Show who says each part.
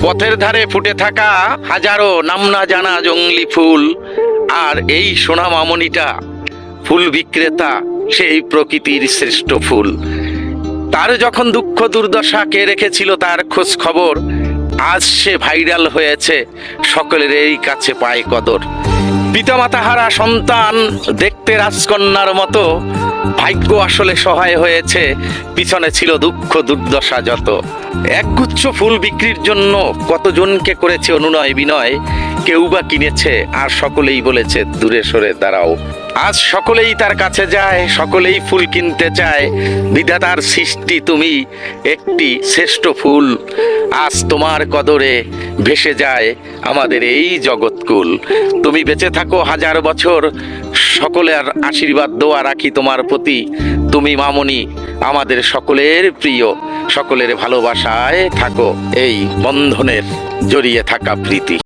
Speaker 1: পথের ধারে ফুটে থাকা হাজারো নাম না জানা জংলি ফুল, আর এই সোনা মামনিটা ফুল বিক্রেতা, সেই প্রকৃতির শ্রেষ্ঠ ফুল। তার যখন দুঃখ দুর্দশা কে রেখেছিল তার খোঁজ খবর, আজ সে ভাইরাল হয়েছে, সকলের এই কাছে পায় কদর। পিতামাতাহারা সন্তান দেখতে রাজকন্যার মতো, ভাগ্য আসলে সহায় হয়েছে, পিছনে ছিল দুঃখ দুর্দশা যত। একগুচ্ছ ফুল বিক্রির জন্য কতজনকে করেছে অনুনয় বিনয়, কেউ বা কিনেছে আর সকলেই বলেছে দূরে সরে দাঁড়াও। আজ সকলেই তার কাছে যায়, সকলেই ফুল কিনতে চায়, বিধাতার সৃষ্টি তুমি একটি শ্রেষ্ঠ ফুল। আজ তোমার কদরে ভেসে যায় আমাদের এই জগৎকুল। তুমি বেঁচে থাকো হাজার বছর, সকলের আশীর্বাদ দোয়া রাখি তোমার প্রতি। তুমি মামনি আমাদের সকলের প্রিয়, সকলের ভালোবাসায় থাকো এই বন্ধনের জড়িয়ে থাকা প্রীতি।